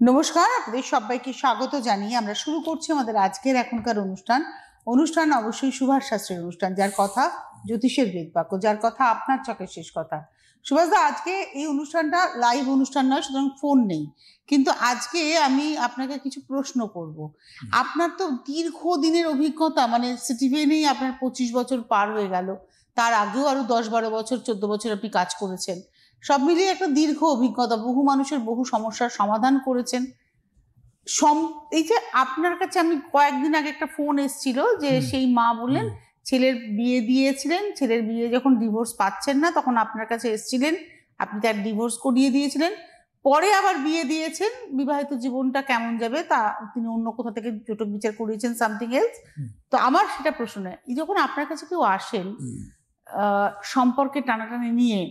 নমস্কার, আপনাদের সবাইকে স্বাগত জানিয়ে আমরা শুরু করছি আমাদের আজকের এখনকার অনুষ্ঠান অবশ্যই সুভাষ শাস্ত্রীর অনুষ্ঠান, যার কথা জ্যোতিষের বেদবাক্য, যার কথা আপনার চোখের শেষ কথা। সুভাষদা, আজকে এই অনুষ্ঠানটা লাইভ অনুষ্ঠান নয়, সুতরাং ফোন নেই, কিন্তু আজকে আমি আপনাকে কিছু প্রশ্ন করব। আপনার তো দীর্ঘদিনের অভিজ্ঞতা, মানে সিটিভেনেই আপনার 25 বছর পার হয়ে গেল, তার আগেও আরো 10-12 বছর 14 বছর আপনি কাজ করেছেন, সব মিলিয়ে একটা দীর্ঘ অভিজ্ঞতা, বহু মানুষের বহু সমস্যার সমাধান করেছেন। এই যে আপনার কাছে আমি কয়েকদিন আগে একটা ফোন এসেছিল যে সেই মা বললেন ছেলের বিয়ে দিয়েছিলেন, ছেলের বিয়ে যখন ডিভোর্স পাচ্ছেন না তখন আপনার কাছে এসেছিলেন, আপনি তার ডিভোর্স করিয়ে দিয়েছিলেন, পরে আবার বিয়ে দিয়েছেন, বিবাহিত জীবনটা কেমন যাবে তা তিনি অন্য কোথা থেকে জটক বিচার করিয়েছেন, সামথিং এলস। তো আমার সেটা প্রশ্ন নয়, এই যখন আপনার কাছে কেউ আসেন সম্পর্কে টানাটানি নিয়ে,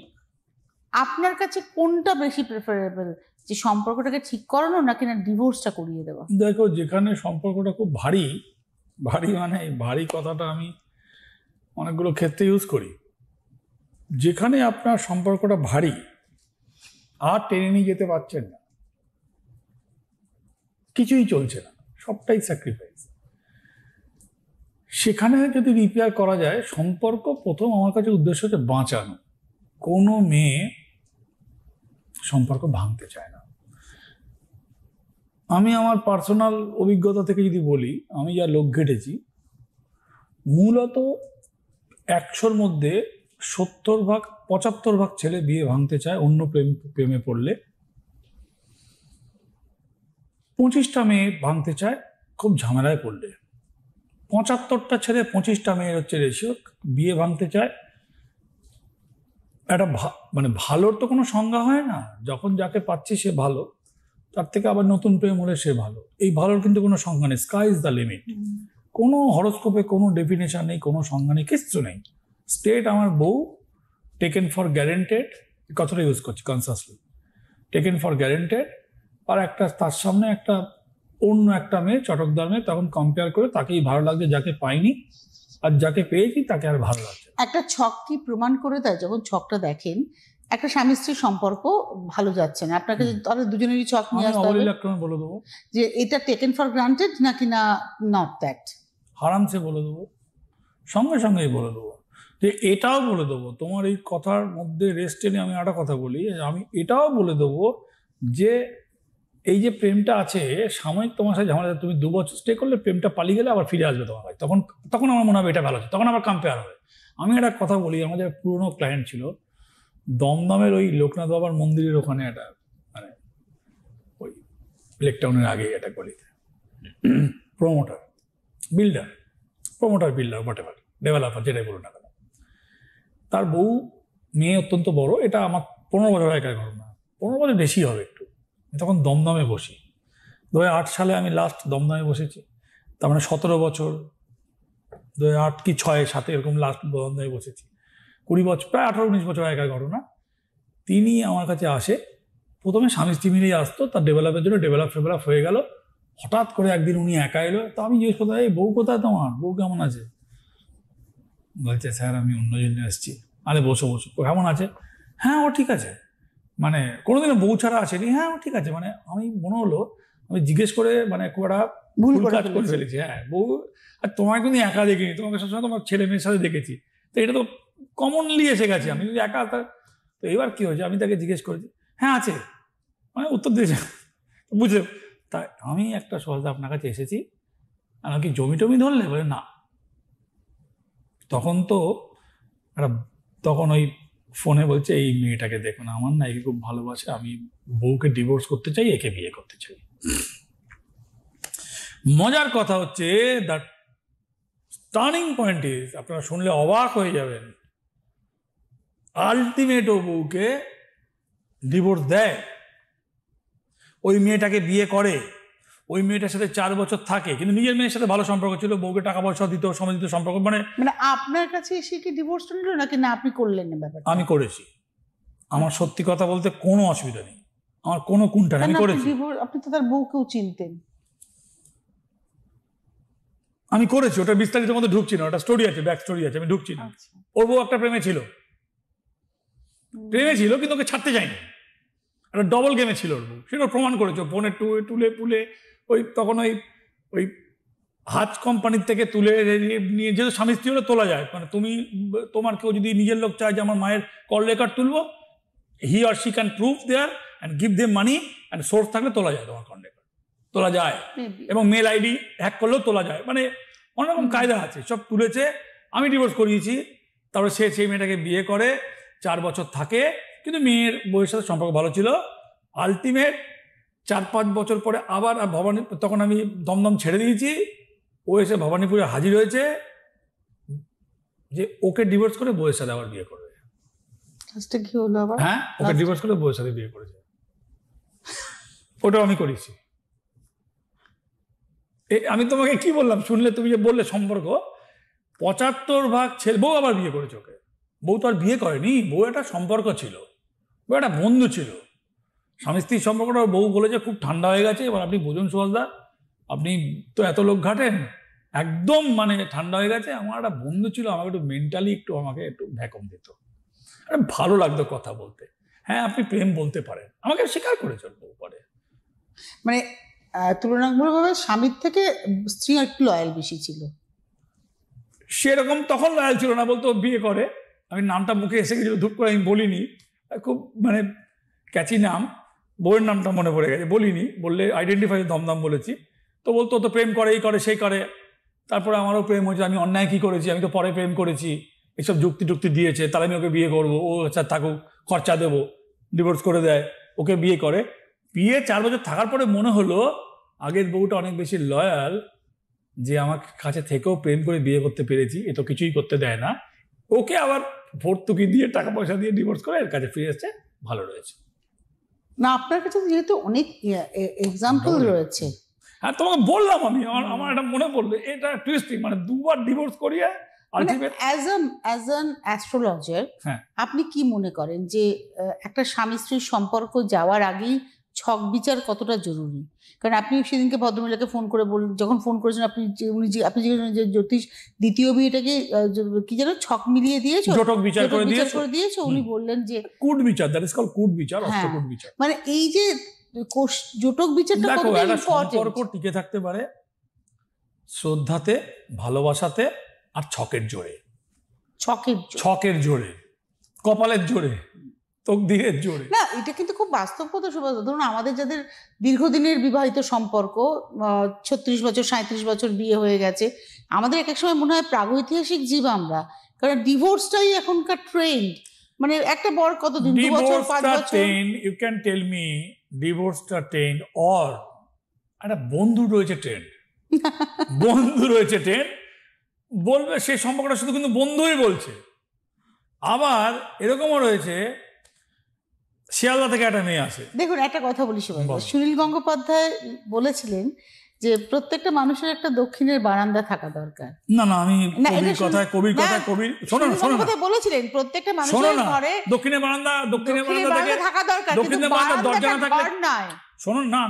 আপনার কাছে কোনটা বেশি প্রেফারেবল, যে সম্পর্কটাকে ঠিক করানো নাকি না ডিভোর্সটা করিয়ে দেওয়া? দেখো, যেখানে সম্পর্কটা খুব ভারী মানে ভারী কথাটা আমি অনেকগুলো ক্ষেত্রে ইউজ করি, যেখানে আপনার সম্পর্কটা ভারী আর টেনে নিয়ে যেতে পারছেন না, কিছুই চলছে না, সবটাই স্যাক্রিফাইস, সেখানে যদি রিপেয়ার করা যায় সম্পর্ক, প্রথম আমার কাছে উদ্দেশ্য হচ্ছে বাঁচানো। কোনো মেয়ে সম্পর্ক ভাঙতে চায় না। আমি আমার পার্সোনাল অভিজ্ঞতা থেকে যদি বলি, আমি যা লোক ঘেটেছি, মূলত 100-র মধ্যে 70-75 ছেলে বিয়ে ভাঙতে চায় অন্য প্রেমে পড়লে, 25টা মেয়ে ভাঙতে চায় খুব ঝামেলায় পড়লে। 75টা ছেলে 25টা মেয়ের হচ্ছে রেশিও, বিয়ে ভাঙতে চায়। একটা মানে ভালোর তো কোনো সংজ্ঞা হয় না, যখন যাকে পাচ্ছি সে ভালো, তার থেকে আবার নতুন প্রেম হলে সে ভালো, এই ভালোর কিন্তু কোনো সংজ্ঞা নেই, স্কাই ইজ দ্য লিমিট। কোনো হরোস্কোপে কোনো ডেফিনেশন নেই, কোনো সংজ্ঞা নেই, কিচ্ছু নেই। স্টেট আমার বউ, টেকেন ফর গ্যারেন্টেড, কথাটা ইউজ করছি কনসাসলি, টেকেন ফর গ্যারেন্টেড। আর একটা তার সামনে একটা অন্য একটা মেয়ে, চটকদার মেয়ে, তখন কম্পেয়ার করে তাকেই ভালো লাগছে, যাকে পাইনি, আর যাকে পেয়েছি তাকে আর ভালো লাগছে। একটা ছক কি প্রমাণ করে দেয়? যখন ছকটা দেখেন একটা স্বামী স্ত্রীর সম্পর্ক ভালো যাচ্ছে না, আপনাকে তাহলে দুজনেরই ছক নিয়ে আসতে হবে, বলে দেবো যে এটা টেকেন ফর গ্রান্টেড নাকি না নট দ্যাট, আরামসে বলে দেবো, সঙ্গে সঙ্গেই বলে দেবো। যে এটাও বলে দেবো, তোমার এই কথার মধ্যে রেস্ট এনে আমি একটা কথা বলি, আমি এটাও বলে দেবো যে এই যে প্রেমটা আছে সাময়িক, তোমার সাথে ঝামেলা, তুমি 2 বছর স্টে করলে প্রেমটা পালিয়ে গেলে আবার ফিরে আসবে তোমার কাছে, তখন আমার মনে হবে এটা ভালো আছে, তখন আবার কম্পেয়ার হবে। আমি একটা কথা বলি, আমাদের পুরনো ক্লায়েন্ট ছিল দমদমের ওই লোকনাথ বাবার মন্দিরের ওখানে, একটা মানে ওই লেক টাউনের আগে একটা গলিতে, promoter builder what ever, developer, যেটাই বলুন না কেন, তার বউ মেয়ে অত্যন্ত বড়, এটা আমার 15 বছর আগেকার ঘটনা, 15 বছর বেশি হবে একটু। তখন দমদমে বসি, 2008 সালে আমি লাস্ট দমদমে বসেছি, তার মানে 17 বছর, 2008 কি 6-7 এরকম লাস্ট দমদমে বসেছি, 20 বছর, প্রায় 18-19 বছর আগেকার ঘটনা। তিনি আমার কাছে আসে, প্রথমে স্বামী স্ত্রী মিলেই আসতো, তার ডেভেলপের জন্য ডেভেলপ হয়ে গেল। হঠাৎ করে একদিন উনি একা এলো, তো আমি জিজ্ঞেস করতাম, এই বউ কোথায় তোমার, বউ কেমন আছে? বলছে, স্যার আমি অন্য জন্য এসেছি। আরে বসো, কেমন আছে? হ্যাঁ ও ঠিক আছে, মানে কোনোদিনও বউ ছাড়া আসেনি, হ্যাঁ ও ঠিক আছে। মানে আমি মনে হলো আমি জিজ্ঞেস করে মানে খুব একটা ভুল কাজ করে ফেলেছি। হ্যাঁ বউ, আর তোমাকে কিন্তু একা দেখিনি, তোমাকে সবসময় তোমার ছেলে মেয়ের সাথে দেখেছি, তো এটা তো কমনলি এসে গেছে, আমি যদি একা। তো এবার কি হয়েছে, আমি তাকে জিজ্ঞেস করেছি, হ্যাঁ আছে, মানে উত্তর দিয়েছে, বুঝলে। তাই আমি একটা সহজে আপনার কাছে এসেছি, আর কি জমি টমি ধরলে? বলে না। তখন ওই ফোনে বলছে, এই মেয়েটাকে দেখুন, আমার না একে খুব ভালোবাসে, আমি বউকে ডিভোর্স করতে চাই, একে বিয়ে করতে চাই। মজার কথা হচ্ছে, দ্য টার্নিং পয়েন্ট ইজ, আপনারা শুনলে অবাক হয়ে যাবেন, আলটিমেট ও বউকে ডিভোর্স দেয়, ওই মেয়েটাকে বিয়ে করে, ওই মেয়েটার সাথে 4 বছর থাকে, কিন্তু নিজের মেয়ের সাথে ভালো সম্পর্ক ছিল, বউকে টাকা পয়সা দিত, সময় দিত, সম্পর্ক মানে আপনার কাছে এসে কি ডিভোর্সটা নিল নাকি না আপনি করলেন না? ব্যাপারটা আমি করেছি, আমার সত্যি কথা বলতে কোনো অসুবিধা নেই, আমার কোনো কোনটা আমি করেছি। আপনি তো তার বউকেও চিনতেন। আমি করেছি, ওটা বিস্তারিত মধ্যে ঢুকছি না, ওটা স্টোরি আছে, ব্যাক স্টোরি আছে, আমি ঢুকছি না। ওর বউ একটা প্রেমে ছিল, কিন্তু ওকে ছাড়তে যায়নি, একটা ডবল গেমে ছিল ওর বউ, সেটা প্রমাণ করেছো ফোনের তুলে পুলে ওই তখন ওই হাজ কোম্পানির থেকে তুলে নিয়ে যেহেতু স্বামী স্ত্রী হলে তোলা যায়, মানে তোমার কেউ যদি নিজের লোক চায় যে আমার মায়ের কল রেকর্ড তুলবো, he or she can prove there and give them money and source থাকলে তোলা যায়, তোমার কল রেকর্ড তোলা যায়, এবং মেল আইডি হ্যাক করলেও তোলা যায়, মানে অনেক রকম কায়দা আছে। সব তুলেছে, আমি ডিভোর্স করিয়েছি। তারপরে সেই মেয়েটাকে বিয়ে করে 4 বছর থাকে, কিন্তু মেয়ের বউয়ের সাথে সম্পর্ক ভালো ছিল। আলটিমেট 4-5 বছর পরে আবার ভবানী, তখন আমি দমদম ছেড়ে দিয়েছি, ও এসে ভবানীপুরে হাজির হয়েছে যে ওকে ডিভোর্স করে বউয়ের সাথে আবার বিয়ে করবে। কি হলো আবার? হ্যাঁ, ওকে ডিভোর্স করে বউয়ের সাথে বিয়ে করেছে, ওটাও আমি করেছি। আমি তোমাকে কি বললাম শুনলে, তুমি যে বললে সম্পর্ক 75% ছেলে, বউ আবার বিয়ে করেছে ওকে। বউ তো আর বিয়ে করেনি, বউ একটা সম্পর্ক ছিল, বউ একটা বন্ধু ছিল, স্বামী স্ত্রীর সম্পর্কটা। বউ বলেছে খুব ঠান্ডা হয়ে গেছে। এবার আপনি বুঝুন সুভাষদা, আপনি তো এত লোক ঘাটেন, একদম মানে ঠান্ডা হয়ে গেছে। আমার একটা বন্ধু ছিল, আমাকে একটু মেন্টালি আমাকে একটু ভ্যাকম দিত, ভালো লাগতো কথা বলতে। হ্যাঁ, আপনি প্রেম বলতে পারেন, আমাকে স্বীকার করেছেন বউ পরে। মানে তুলনামূলকভাবে স্বামীর থেকে স্ত্রী একটু লয়াল বেশি ছিল। সেরকম তখন লয়াল ছিল না, বলতো বিয়ে করে। আমি নামটা মুখে এসে গেছিল, ধূপ করে আমি বলিনি, খুব মানে ক্যাচি নাম, বউয়ের নামটা মনে পড়ে গেছে, বলিনি, বললে আইডেন্টিফাই দমদম বলেছি। তো বলতো তো প্রেম করে, এই করে সেই করে। তারপরে আমারও প্রেম হয়েছে, আমি অন্যায় কি করেছি, আমি তো পরে প্রেম করেছি, এসব যুক্তি দিয়েছে, তাহলে আমি ওকে বিয়ে করবো, ও আচ্ছা থাকুক, খরচা দেবো, ডিভোর্স করে দেয়, ওকে বিয়ে করে। বিয়ে 4 বছর থাকার পরে মনে হলো আগের বউটা অনেক বেশি লয়াল, যে আমার কাছে থেকেও প্রেম করে বিয়ে করতে পেরেছি, এ তো কিছুই করতে দেয় না। ওকে আবার ভর্তুকি দিয়ে টাকা পয়সা দিয়ে ডিভোর্স করে এর কাছে ফিরে এসছে, ভালো রয়েছে। না, আপনার কাছে যেহেতু অনেক এক্সাম্পল রয়েছে। হ্যাঁ, তোমাকে বললাম আমি, আমার এটা মনে পড়লো, এটা টুইস্টিং, মানে 2 বার ডিভোর্স করিয়ে আলটিমেট। অ্যাজ অ্যান অ্যাস্ট্রোলজার আপনি কি মনে করেন যে একটা স্বামী স্ত্রীর সম্পর্ক যাওয়ার আগেই ছক বিচার কতটা জরুরি? কারণ আপনি সেদিনকে ভদ্রমহিলাকে ফোন করে যখন ফোন করেছেন, আপনি যে জ্যোতিষ দ্বিতীয় বিয়েটাকে কি যেন ছক মিলিয়ে দিয়েছো, জটক বিচার করে দিয়েছো, উনি বললেন যে কুট বিচার, দ্যাট ইজ কল্ড কুট বিচার, অষ্টকুট বিচার। মানে এই যে জটক বিচারটা কতটা ইম্পর্টেন্ট। সম্পর্ক টিকে থাকতে পারে শ্রদ্ধাতে, ভালোবাসাতে, আর ছকের জোরে, কপালের জোরে, তকদিরের জোরে। না, এটা কিন্তু খুব বাস্তব কথা সুভাষ। ধরুন আমাদের যাদের দীর্ঘদিনের বিবাহিত সম্পর্ক, 36 বছর 37 বছর বিয়ে হয়ে গেছে, আমাদের এক এক সময় মনে হয় প্রাগৈতিহাসিক জীব আমরা, কারণ ডিভোর্সটাই এখনকার ট্রেন্ড। মানে একটা বড় কতদিন, 2 বছর 5 বছর। ইউ ক্যান টেল মি ডিভোর্সটা ট্রেন্ড, অর একটা বন্ধু রয়েছে ট্রেন্ড, বলবে সে সম্পর্কটা শুধু কিন্তু বন্ধুই বলছে। আবার এরকমও রয়েছে শিয়ালদা থেকে একটা মেয়ে আসে। দেখুন একটা কথা বলি সুভাষ, সুনীল গঙ্গোপাধ্যায় বলেছিলেন যে প্রত্যেকটা মানুষের একটা দক্ষিণের বারান্দা থাকা দরকার। না, আমি কবির কথা শোনো বলেছিলেন প্রত্যেকটা মানুষের ঘরে দক্ষিণের বারান্দা থাকা দরকার, কিন্তু দরজা না থাকলে নয়। শোনো, না,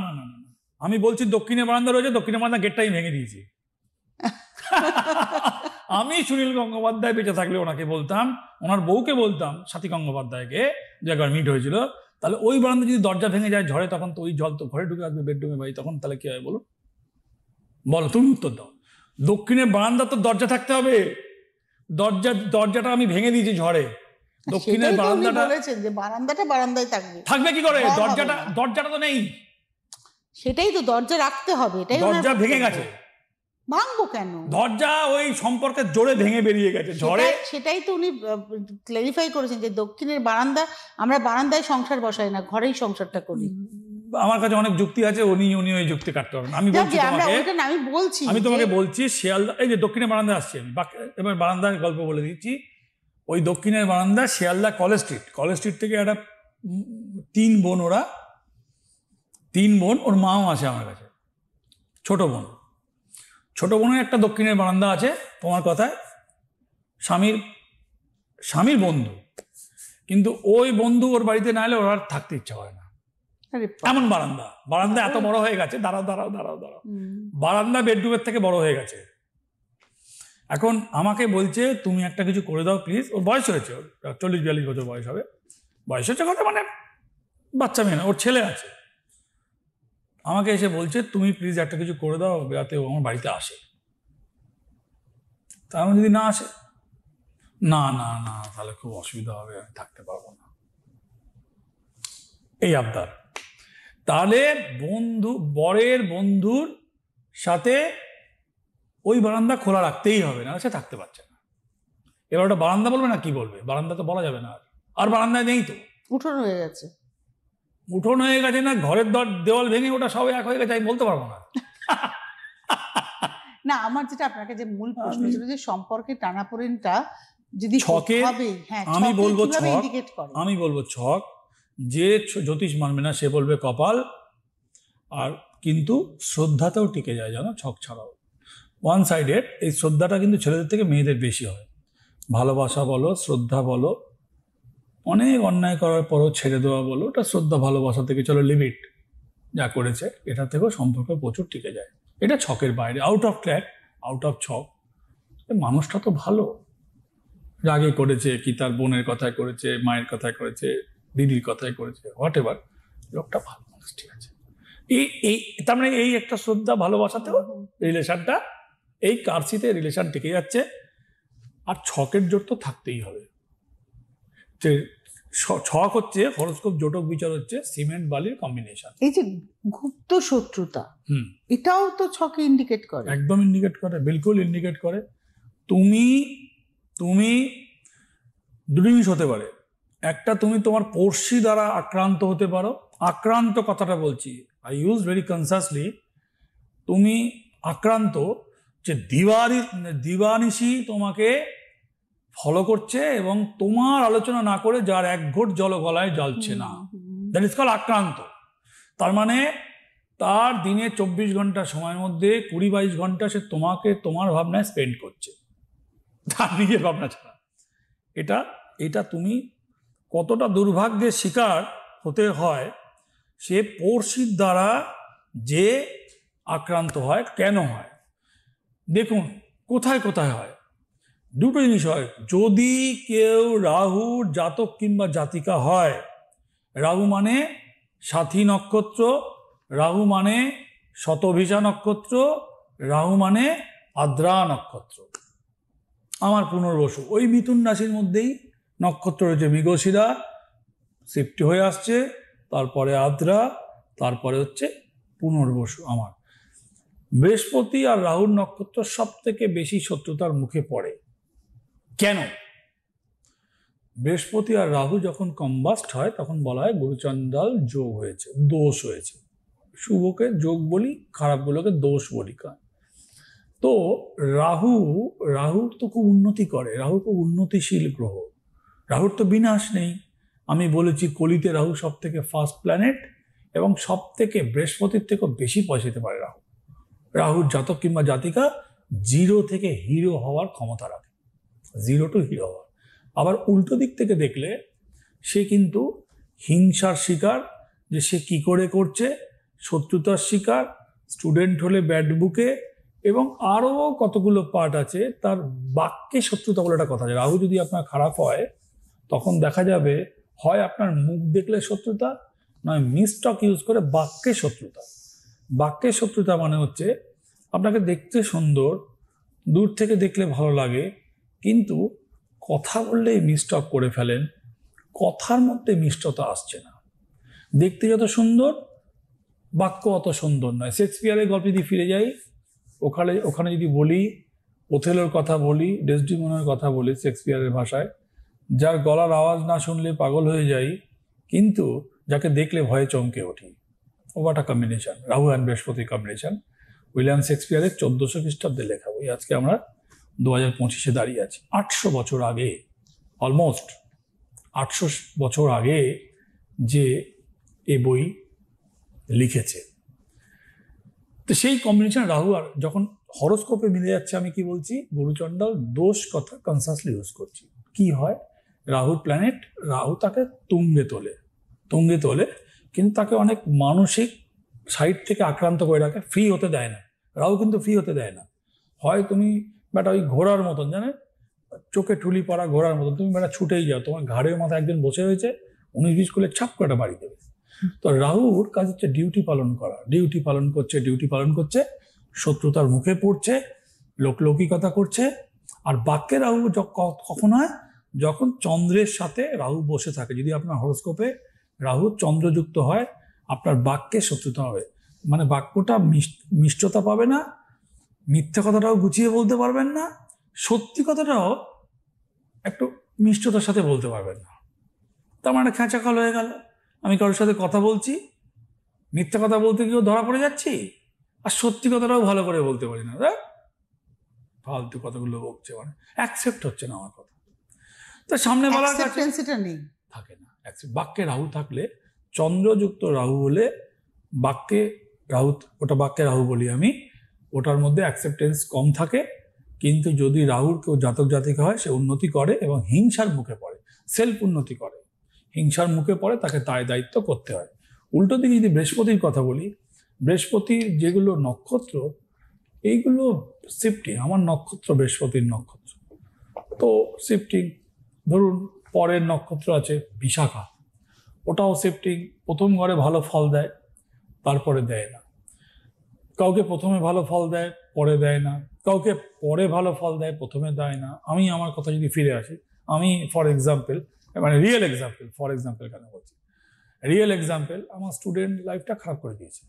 আমি বলছি দক্ষিণের বারান্দা রয়েছে, দক্ষিণের বারান্দা গেটটাই ভেঙে দিয়েছি। আমি সুনীল গঙ্গোপাধ্যায় বেঁচে থাকলে ওনাকে বলতাম, ওনার বউকে বলতাম, সাথী গঙ্গোপাধ্যায়কে, যে একবার মিট হয়েছিল, তাহলে ওই বারান্দা যদি দরজা ভেঙে যায় ঝড়ে, তখন তো ওই জল তো ঘরে ঢুকে আসবে বেডরুমে, ভাই, তখন তাহলে কি হয় বলো, তুমি উত্তর দাও। দক্ষিণের বারান্দা তো দরজা থাকতে হবে, দরজাটা আমি ভেঙে দিয়েছি ঝড়ে। দক্ষিণের বারান্দাটা বারান্দায় থাকবে কি করে? দরজাটা তো নেই, সেটাই তো, দরজা রাখতে হবে, এটাই। দরজা ভেঙে গেছে, ভাঙবো কেন? দরজা ওই সম্পর্কের জোরে ভেঙে বেরিয়ে গেছে ঝড়ে। সেটাই তো উনি ক্ল্যারিফাই করেছেন যে দক্ষিণের বারান্দা, আমরা বারান্দায় সংসার বসাই না, ঘরেই সংসারটা করি। আমার কাছে অনেক যুক্তি আছে, উনি ওই যুক্তি কাটতে পারবেন। আমি তোমাকে বলছি শিয়ালদা, এই যে দক্ষিণের বারান্দা আসছি আমি, এবার বারান্দার গল্প বলে দিচ্ছি। ওই দক্ষিণের বারান্দা শিয়ালদা কলেজ স্ট্রিট থেকে একটা 3 বোন, ওরা 3 বোন, ওর মাও আছে আমার কাছে, ছোট বোনের একটা দক্ষিণের বারান্দা আছে। তোমার কথায় স্বামীর বন্ধু, কিন্তু ওই বন্ধু ওর বাড়িতে না এলে ওর আর থাকতে ইচ্ছা হয় না, এমন বারান্দা এত বড় হয়ে গেছে। দাঁড়াও, বারান্দা বেডরুমের থেকে বড় হয়ে গেছে। এখন আমাকে বলছে তুমি একটা কিছু করে দাও প্লিজ। ওর বয়স হয়েছে, 40-42 বছর বয়স হবে, বয়স হচ্ছে কথা, মানে বাচ্চা মেয়ে না, ওর ছেলে আছে, আমাকে এসে বলছে তুমি প্লিজ একটা কিছু করে দাও যাতে ও আমার বাড়িতে আসে। তা আমি যদি না আসে, না না না তাহলে খুব অসুবিধা হবে, আমি থাকতে পারবো না, এই আবদার। তাহলে বরের বন্ধুর সাথে ওই বারান্দা খোলা রাখতেই হবে, না সে থাকতে পারছে না। এবার ওটা বারান্দা বলবে না কি বলবে, বারান্দা তো বলা যাবে না, আর বারান্দায় নেই তো, উঠোন হয়ে গেছে। উঠোন হয়ে গেছে না ঘরের দেওয়াল ভেঙে ওটা সব এক হয়ে গেছে, আমি বলতে পারবো না। না, আমার যেটা আপনাকে যে মূল প্রশ্ন ছিল যে সম্পর্কে টানাপোড়েনটা যদি ছকে, হ্যাঁ আমি বলবো ছক, ইন্ডিকেট করে, আমি বলবো ছক, যে জ্যোতিষ মানবে না সে বলবে কপাল। আর কিন্তু শ্রদ্ধাতেও টিকে যায় জানো, ছক ছাড়াও ওয়ান সাইডেড। এই শ্রদ্ধাটা কিন্তু ছেলেদের থেকে মেয়েদের বেশি হয়। ভালোবাসা বলো, শ্রদ্ধা বলো, অনেক অন্যায় করার পরও ছেড়ে দেওয়া বলো, ওটা শ্রদ্ধা ভালোবাসা থেকে চলো লিমিট যা করেছে, এটা থেকেও সম্পর্ক প্রচুর টিকে যায়। এটা ছকের বাইরে, out of track, out of ছক। মানুষটা তো ভালো, রাগে করেছে কি তার বোনের কথায় করেছে, মায়ের কথায় করেছে, দিদির কথায় করেছে, হোয়াট এভার, লোকটা ভালো মানুষ, ঠিক আছে। এই তার মানে এই একটা শ্রদ্ধা ভালোবাসাতেও রিলেশনটা, এই কারসিতে রিলেশন টিকে যাচ্ছে। আর ছকের জোর তো থাকতেই হবে। ছক হচ্ছে হরোস্কোপ জোটক বিচার হচ্ছে সিমেন্ট বালির কম্বিনেশন। এই যে গুপ্ত শত্রুতা, এটাও তো ছকে ইন্ডিকেট করে। একদম ইন্ডিকেট করে, বিলকুল ইন্ডিকেট করে। তুমি দুটো জিনিস হতে পারে, একটা তুমি তোমার পড়শি দ্বারা আক্রান্ত হতে পারো। আক্রান্ত কথাটা বলছি, আই ইউজ ভেরি কনসাসলি। তুমি আক্রান্ত যে দিবানিশি তোমাকে ফলো করছে এবং তোমার আলোচনা না করে যার এক ঘোট জল গলায় জ্বলছে না, দ্যাট ইজ কল আক্রান্ত। তার মানে তার দিনে 24 ঘন্টা সময়ের মধ্যে 20-22 ঘন্টা সে তোমাকে তোমার ভাবনায় স্পেন্ড করছে, তার নিজের ভাবনা ছাড়া। এটা তুমি কতটা দুর্ভাগ্যের শিকার হতে হয়, সে পড়শির দ্বারা যে আক্রান্ত হয়। কেন হয় দেখুন, কোথায় কোথায় হয়, দুটো জিনিস হয়। যদি কেউ রাহুর জাতক কিংবা জাতিকা হয়, রাহু মানে সাথী নক্ষত্র, রাহু মানে শতভিষা নক্ষত্র, রাহু মানে আদ্রা নক্ষত্র, আমার পুনর্বসু ওই মিথুন রাশির মধ্যেই নক্ষত্র রয়েছে। মৃগশিরা শিফট হয়ে আসছে, তারপরে আদ্রা, তারপরে হচ্ছে পুনর্বসু। আমার বৃহস্পতি আর রাহুর নক্ষত্র সব থেকে বেশি শত্রুতার মুখে পড়ে। কেন? বৃহস্পতি আর রাহু যখন কম্বাস্ট হয় তখন বলা হয় গুরুচণ্ডাল যোগ হয়েছে, দোষ হয়েছে। শুভকে যোগ বলি, খারাপগুলোকে দোষ বলি। তো রাহু তো খুব উন্নতি করে, রাহু খুব উন্নতিশীল গ্রহ, রাহুর তো বিনাশ নেই। আমি বলেছি কলিতে রাহু সব থেকে ফার্স্ট প্ল্যানেট এবং সব থেকে বৃহস্পতির থেকেও বেশি পয়সা দিতে পারে রাহু। রাহুর জাতক কিংবা জাতিকা 0 থেকে হিরো হওয়ার ক্ষমতা রাখে, 0 টু হিরো হওয়ার। আবার উল্টো দিক থেকে দেখলে সে কিন্তু হিংসার শিকার, যে সে কি করে করছে, শত্রুতার শিকার, স্টুডেন্ট হলে ব্যাড বুকে, এবং আরও কতগুলো পার্ট আছে। তার বাক্যে শত্রুতা বলে একটা কথা আছে। রাহু যদি আপনার খারাপ হয় তখন দেখা যাবে হয় আপনার মুখ দেখলে শত্রুতা, নয় মিসটক ইউজ করে বাক্যে শত্রুতা। বাক্যে শত্রুতা মানে হচ্ছে আপনাকে দেখতে সুন্দর, দূর থেকে দেখলে ভালো লাগে, কিন্তু কথা বললেই মিসটক করে ফেলেন, কথার মধ্যে মিষ্টতা আসছে না। দেখতে যত সুন্দর, বাক্য অত সুন্দর নয়। শেক্সপিয়ারের গল্প যদি ফিরে যাই, ওখানে যদি বলি, ওথেলোর কথা বলি, ডেসডিমোনার কথা বলি শেক্সপিয়ারের ভাষায়, যার গলার আওয়াজ না শুনলে পাগল হয়ে যাই, কিন্তু যাকে দেখলে ভয়ে চমকে উঠি। ওটা কম্বিনেশন, রাহু অ্যান্ড বৃহস্পতি কম্বিনেশন। উইলিয়াম শেক্সপিয়ারের 1400 খ্রিস্টাব্দে লেখা বই। আজকে আমরা 2025-এ দাঁড়িয়ে আছি। 800 বছর আগে, অলমোস্ট 800 বছর আগে যে এ বই লিখেছে। তো সেই কম্বিনেশন রাহু আর যখন হরোস্কোপে মিলে যাচ্ছে, আমি কি বলছি, গুরুচণ্ডাল দোষ কথা কনসাসলি ইউজ করছি। কি হয়, রাহুর প্ল্যানেট, রাহু তাকে তুঙ্গে তোলে, কিন্তু তাকে অনেক মানসিক সাইড থেকে আক্রান্ত করে রাখে, ফ্রি হতে দেয় না। রাহু কিন্তু ফ্রি হতে দেয় না। হয় তুমি বেটা ওই ঘোড়ার মতন, জানেন, চোখে ঠুলি পড়া ঘোড়ার মতন, তুমি বেটা ছুটেই যাও, তোমার ঘাড়ের মাথায় একজন বসে রয়েছে, 19-20 করলে ছাপ করে বাড়ি দেবে। তো রাহুর কাজ হচ্ছে ডিউটি পালন করা, ডিউটি পালন করছে, শত্রুতার মুখে পড়ছে, লোকলৌকিকতা করছে। আর বাক্যে রাহু কখন হয়? যখন চন্দ্রের সাথে রাহু বসে থাকে। যদি আপনার হরোস্কোপে রাহু চন্দ্রযুক্ত হয়, আপনার বাক্যে শত্রুতা হবে, মানে বাক্যটা মিষ্টতা পাবে না, মিথ্যা কথাটাও গুছিয়ে বলতে পারবেন না, সত্যি কথাটাও একটু মিষ্টতার সাথে বলতে পারবেন না। তার মানে খেঁচাকাল হয়ে গেল। আমি কারোর সাথে কথা বলছি, মিথ্যা কথা বলতে গিয়েও ধরা পড়ে যাচ্ছি, আর সত্যি কথাটাও ভালো করে বলতে পারি না, ফালতু কথাগুলো বলছে, মানে অ্যাকসেপ্ট হচ্ছে না আমার কথা। তো সামনে বলার কাছে নেই, থাকে না। বাক্যে রাহু থাকলে, চন্দ্রযুক্ত রাহু হলে বাক্যে রাহু, ওটা বাক্যে রাহু বলি আমি, ওটার মধ্যে অ্যাকসেপ্টেন্স কম থাকে। কিন্তু যদি রাহুর কেউ জাতক জাতিকা হয়, সে উন্নতি করে এবং হিংসার মুখে পড়ে, সেলফ উন্নতি করে, হিংসার মুখে পড়ে, তাকে দায় দায়িত্ব করতে হয়। উল্টো দিকে যদি বৃহস্পতির কথা বলি, বৃহস্পতির যেগুলো নক্ষত্র, এইগুলো শিফটিং। আমার নক্ষত্র বৃহস্পতির নক্ষত্র, তো শিফটিং। ধরুন পরের নক্ষত্র আছে বিশাখা, ওটাও শিফটিং। প্রথম ঘরে ভালো ফল দেয়, তারপরে দেয় না। কাউকে প্রথমে ভালো ফল দেয়, পরে দেয় না। কাউকে পরে ভালো ফল দেয়, প্রথমে দেয় না। আমি আমার কথা যদি ফিরে আসি, আমি ফর এক্সাম্পল, মানে রিয়েল এক্সাম্পল, ফর এক্সাম্পল কেন বলছি, রিয়েল এক্সাম্পল, আমার স্টুডেন্ট লাইফটা খারাপ করে দিয়েছে।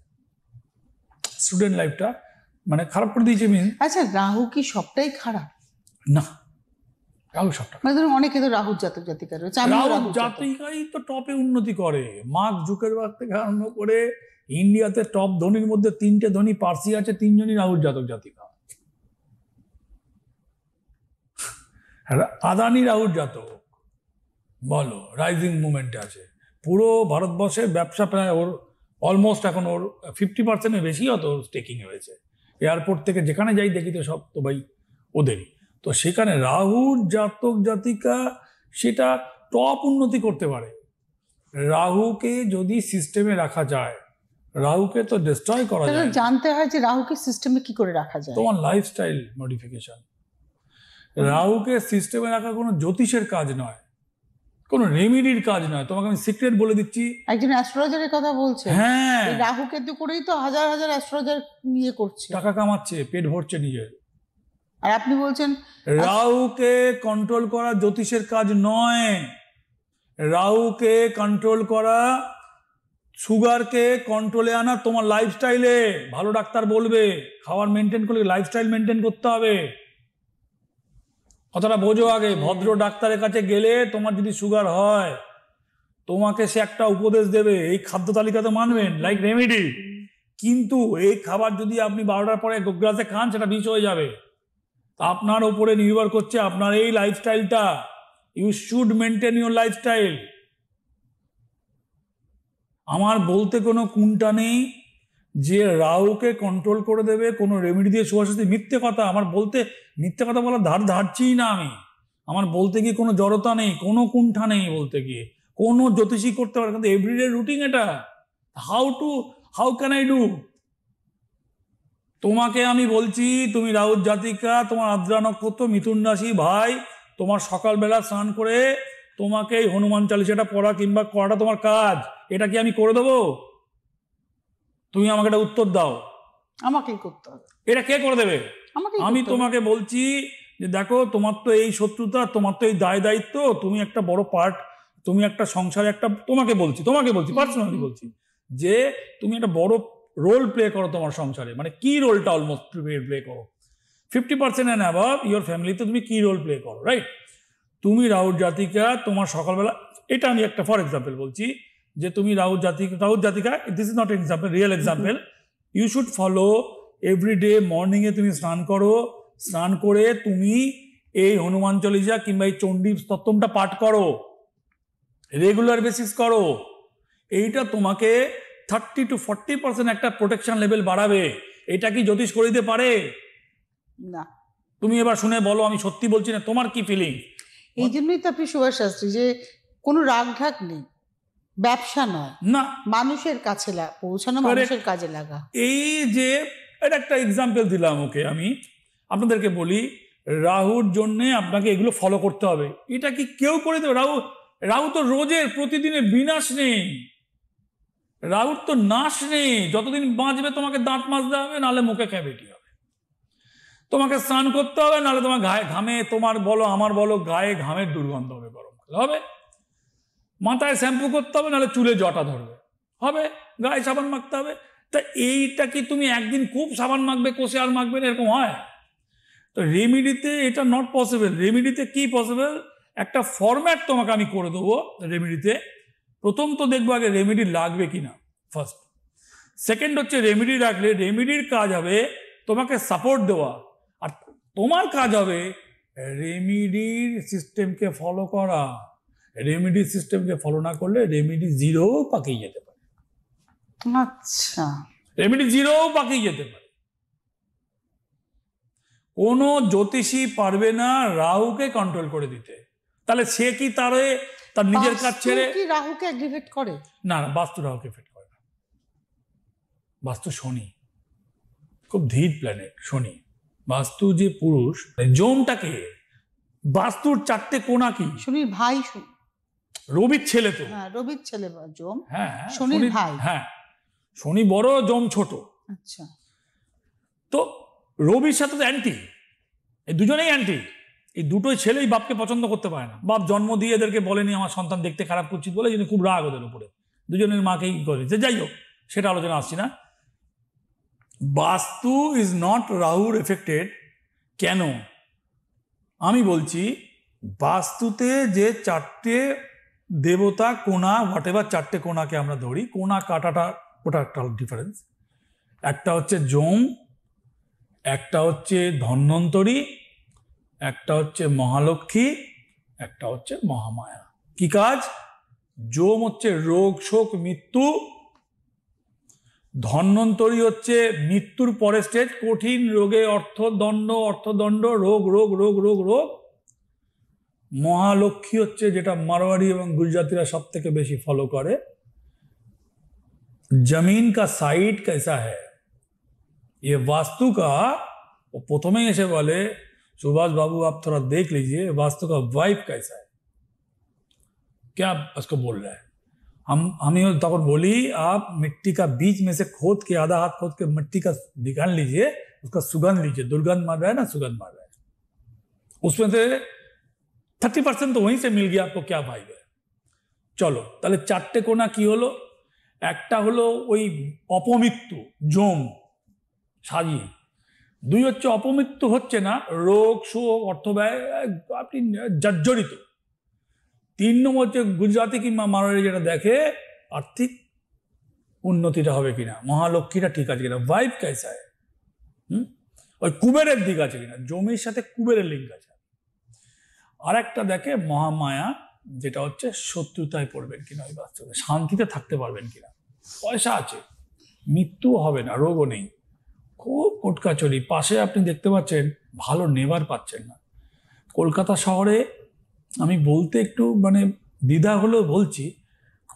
স্টুডেন্ট লাইফটা মানে খারাপ করে দিয়েছে মিন। আচ্ছা, রাহু কি সবটাই খারাপ? না, রাহু সবটা, মানে ধরুন অনেকে তো রাহুর জাতক জাতিকা রয়েছে, রাহু জাতিকাই তো টপে উন্নতি করে। মার্ক জুকারবার্গ থেকে আরম্ভ করে ইন্ডিয়াতে টপ ধনীর মধ্যে 3টে ধনী পার্সি আছে, 3জনই রাহুর জাতক জাতিকা। আদানি রাহুর জাতক, বলো, রাইজিং মুভমেন্টে আছে। পুরো ভারতবর্ষের ব্যবসা প্রায় ওর অলমোস্ট এখন ওর 50%-এর বেশি হতো ওর স্টেকিং হয়েছে। এয়ারপোর্ট থেকে যেখানে যাই দেখি তো সব তো ভাই ওদেরই। তো সেখানে রাহুর জাতক জাতিকা সেটা টপ উন্নতি করতে পারে। রাহুকে যদি সিস্টেমে রাখা যায়, রাহুকে তো ডিস্ট্রয় করা যায়। জানতে হয় যে রাহুকে সিস্টেমে কি করে রাখা যায়। তোমার লাইফস্টাইল মডিফিকেশন। রাহুকে সিস্টেমে রাখা কোনো জ্যোতিষের কাজ নয়, কোনো রেমিডির কাজ নয়। তোমাকে আমি সিক্রেট বলে দিচ্ছি। একজন অ্যাস্ট্রোলজারের কথা বলছে, হ্যাঁ, রাহু কেতু করেই তো হাজার হাজার অ্যাস্ট্রোলজার নিয়ে করছে, টাকা কামাচ্ছে, পেট ভরছে নিজের। আর আপনি বলছেন রাহুকে কন্ট্রোল করা জ্যোতিষের কাজ নয়। রাহুকে কন্ট্রোল করা, সুগারকে কন্ট্রোলে আনা তোমার লাইফস্টাইলে। ভালো ডাক্তার বলবে খাবার মেনটেন করলে লাইফস্টাইল মেনটেন করতে হবে। কথাটা বোঝো আগে। ভদ্র ডাক্তারের কাছে গেলে তোমার যদি সুগার হয়, তোমাকে সে একটা উপদেশ দেবে, এই খাদ্য তালিকা তো মানবেন, লাইক রেমেডি। কিন্তু এই খাবার যদি আপনি 12টার পরে গ্রাসে খান, সেটা বিষ হয়ে যাবে। আপনার উপরে নির্ভর করছে আপনার এই লাইফস্টাইলটা। You should maintain your lifestyle. আমার বলতে কোনো কুণ্ঠা নেই যে রাহুকে কন্ট্রোল করে দেবে কোনো রেমেডি দিয়ে, সুভাষিত মিথ্যে কথা। আমার বলতে মিথ্যে কথা বলার ধারছি না আমি। আমার বলতে গিয়ে কোনো জড়তা নেই, কোনো কুণ্ঠা নেই বলতে গিয়ে। কোনো জ্যোতিষী করতে পারে, কিন্তু এভরিডে রুটিন এটা। How can I do? তোমাকে আমি বলছি, তুমি রাহুর জাতিকা, তোমার আদ্রা নক্ষত্র, মিথুন রাশি, ভাই, তোমার সকালবেলা স্নান করে তোমাকে এই হনুমান চালিসাটা পড়া কিংবা করাটা তোমার কাজ। এটা কি আমি করে দেবো? তুমি আমাকে একটা উত্তর দাও। আমাকেই করতে হবে। এটা কে করে দেবে? আমি তোমাকে বলছি যে দেখো, তোমার তো এই শত্রুতা, তোমার তো এই দায় দায়িত্ব, তুমি একটা বড় পার্ট, তুমি একটা সংসারে একটা, তোমাকে বলছি পার্সোনালি বলছি যে তুমি একটা বড় রোল প্লে করো তোমার সংসারে। মানে কি রোলটা অলমোস্ট প্লে করো 50% অ্যান্ড অ্যাবাভ ইয়োর ফ্যামিলিতে, তুমি কি রোল প্লে করো, রাইট? তুমি রাহুর জাতিকা, তোমার সকালবেলা, এটা আমি একটা ফর এক্সাম্পল বলছি যে তুমি রাহুর জাতিকা, this is not example, real example. You should follow everyday মর্নিংয়ে তুমি স্নান করো, স্নান করে তুমি এই হনুমান চালিসা কিংবা এই চণ্ডী স্তোত্রমটা পাঠ করো, রেগুলার বেসিস করো। এইটা তোমাকে 30 to 40% একটা প্রোটেকশন লেভেল বাড়াবে। এটা কি জ্যোতিষ করে দিতে পারে? না। তুমি এবার শুনে বলো, আমি সত্যি বলছি না, তোমার কি ফিলিং? এই জন্যই তো আপনি সুভাষ শাস্ত্রী, যে কোনো রাগঢাক নেই, ব্যবসা নয়, না, মানুষের কাছে পৌঁছানো, মানুষের কাজে লাগা। এই যে এটা একটা এক্সাম্পল দিলাম ওকে আমি। আপনাদেরকে বলি, রাহুর জন্য আপনাকে এগুলো ফলো করতে হবে। এটা কি কেউ করে দেবে? রাহু তো রোজের প্রতিদিনের বিনাশ নেই। রাহুর তো নাশ নেই, যতদিন বাঁচবে তোমাকে দাঁত মাজতে হবে, নাহলে মুখে ক্যাভিটি হবে, তোমাকে স্নান করতে হবে, নাহলে তোমার গায়ে ঘামে, তোমার বলো আমার বলো গায়ে ঘামের দুর্গন্ধ হবে, গরম হবে, মাথায় শ্যাম্পু করতে হবে, নাহলে চুলে জটা ধরবে, হবে, গায়ে সাবান মাখতে হবে। তা এইটা কি তুমি একদিন খুব সাবান মাখবে, কষে আর মাখবে না, এরকম হয়? তো রেমিডিতে এটা নট পসিবল। রেমিডিতে কি পসিবল, একটা ফরম্যাট তোমাকে আমি করে দেবো রেমিডিতে। প্রথম তো দেখবো আগে রেমিডি লাগবে কিনা, ফার্স্ট। সেকেন্ড হচ্ছে রেমিডি রাখলে রেমিডির কাজ হবে তোমাকে সাপোর্ট দেওয়া, আর তোমার কাজ হবে রেমিডির সিস্টেমকে ফলো করা। রেমিডি সিস্টেমকে ফলো না করলে রেমিডি জিরো পাকিয়ে যেতে পারে। আচ্ছা, রেমিডি জিরো পাকিয়ে যেতে পারে। কোনো জ্যোতিষী পারবে না রাহুকে কন্ট্রোল করে দিতে। তাহলে সে কি তার নিজের কাজ ছেড়ে কি রাহুকে অ্যাগ্রিভেট করে? না, বাস্তু রাহুকে এফেক্ট করে না। বাস্তু শনি, খুব ধীর প্ল্যানেট শনি। বাস্তু যে পুরুষ, জমটাকে বাস্তুর চারটে কোণা কি? শনির ভাই, রবির ছেলে তো। হ্যাঁ, রবির ছেলে জম। হ্যাঁ, শনির ভাই। হ্যাঁ, শনি বড়, জম ছোট। আচ্ছা, তো রবির সাথে তো অ্যান্টি, এই দুজনেই অ্যান্টি। এই দুটোই ছেলেই বাপকে পছন্দ করতে পারে না। বাপ জন্ম দিয়ে এদেরকে বলেনি আমার সন্তান দেখতে খারাপ করছি বলে, যিনি খুব রাগ ওদের উপরে, দুজনের মাকেই করে। যাই হোক, সেটা আলোচনা আসছি না। বাস্তু ইজ নট রাহুর এফেক্টেড। কেন আমি বলছি, বাস্তুতে যে চারটে দেবতা কোণা, হোয়াট এভার চারটে কোণাকে আমরা ধরি, কোণা কাটাটা ওটা একটা ডিফারেন্স। একটা হচ্ছে জম, একটা হচ্ছে ধন্বন্তরী, একটা হচ্ছে মহালক্ষ্মী, একটা হচ্ছে মহামায়া। কি কাজ? জম হচ্ছে রোগ শোক মৃত্যু, ধন্বন্তরী হচ্ছে মৃত্যুর পরের স্টেজ, কঠিন রোগে অর্থদণ্ড, রোগ রোগ রোগ রোগ রোগ। মহালক্ষ্মী হচ্ছে যেটা মারোয়ারি এবং গুজরাতিরা সব থেকে বেশি ফলো করে, जमीन का साइड कैसा है, ये वास्तु का। वो प्रथम ही ऐसे बोले सुभाष बाबू आप थोड़ा देख लीजिए वास्तु का वाइब कैसा है, क्या उसको बोल रहा है। हम तक बोली आप मिट्टी का बीच में से खोद के, आधा हाथ खोद के मिट्टी का निकाल लीजिए, उसका सुगंध लीजिए, दुर्गंध मार रहा है ना, सुगंध मार रहा है, उसमें से 30% तो वहीं से मिल गया आपको क्या वाइब है। चलो তাহলে চারটে কোণা কি হলো? একটা হলো ওই অপমৃত্যু জম সাজি, দুই হচ্ছে অপমৃত্যু হচ্ছে না, রোগ শোক অর্থব্যয় আপনি জর্জরিত, তিন নম্বর হচ্ছে গুজরাতি কিংবা মারোয়ারি যেটা দেখে আর্থিক উন্নতিটা হবে কিনা, মহালক্ষ্মীটা ঠিক আছে কিনা, ভাইব কেসা হয়, ওই কুবেরের দিক আছে কিনা, জমির সাথে কুবেরের লিঙ্ক আছে। আর একটা দেখে মহামায়া, যেটা হচ্ছে শত্রুতায় পড়বেন কিনা, ওই বাস্তবে শান্তিতে থাকতে পারবেন কিনা, পয়সা আছে, মৃত্যু হবে না, রোগও নেই, খুব কোটকাচলি। পাশে আপনি দেখতে পাচ্ছেন ভালো নেবার পাচ্ছেন না। কলকাতা শহরে আমি বলতে একটু মানে দ্বিধা হলেও বলছি,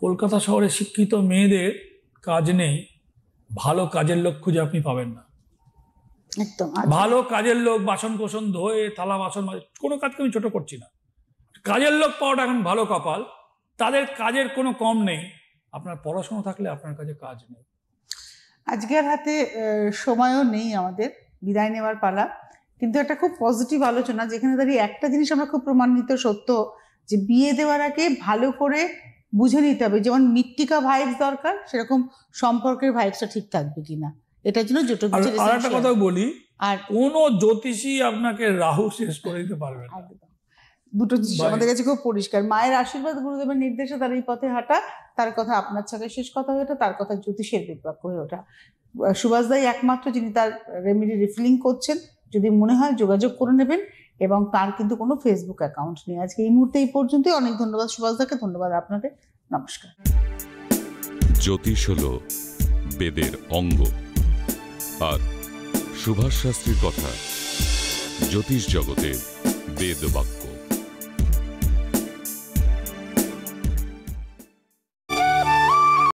কলকাতা শহরে শিক্ষিত মেয়েদের কাজ নেই, ভালো কাজের লোক খুঁজে আপনি পাবেন না। একদম ভালো কাজের লোক, বাসন কোসন ধোয়ে, থালা বাসন, কোনো কাজকে আমি ছোট করছি না, কাজের লোক পাওয়াটা এখন ভালো কপাল, তাদের কাজের কোনো কম নেই। আপনার পড়াশোনা থাকলে আপনার কাছে কাজ নেই। আজকের হাতে সময়ও নেই, আমাদের বিদায় নেওয়ার পালা। কিন্তু একটা খুব পজিটিভ আলোচনা, যেখানে দাঁড়িয়ে একটা জিনিস আমরা খুব প্রমাণিত সত্য, যে বিয়ে দেওয়ার আগে ভালো করে বুঝে নিতে হবে, যেমন মৃত্তিকা ভাইবস দরকার, সেরকম সম্পর্কের ভাইবসটা ঠিক থাকবে কিনা, এটার জন্য জটিল। আর একটা কথা বলি, আর কোনো জ্যোতিষী আপনাকে রাহু শেষ করে দিতে পারবে না। দুটো জিনিস আমাদের কাছে খুব পরিষ্কার, মায়ের আশীর্বাদ, গুরুদেবের নির্দেশে তার এই পথে হাঁটা, তার কথা আপনার চোখে শেষ কথা হয়ে ওঠা, তার কথা জ্যোতিষের বিতর্ক হয়ে ওঠা। সুভাষ দাই একমাত্র যিনি তার রেমেডি রিফিলিং করছেন, যদি মনে হয় যোগাযোগ করে নেবেন। এবং তার কিন্তু কোনো ফেসবুক অ্যাকাউন্ট নেই। আজকে এই মুহূর্তে এই পর্যন্তই। অনেক ধন্যবাদ সুভাষ দাকে, ধন্যবাদ আপনাদের, নমস্কার। জ্যোতিষ হলো বেদের অঙ্গ, আর সুভাষ শাস্ত্রীর কথা জ্যোতিষ জগতে বেদ বাক্য।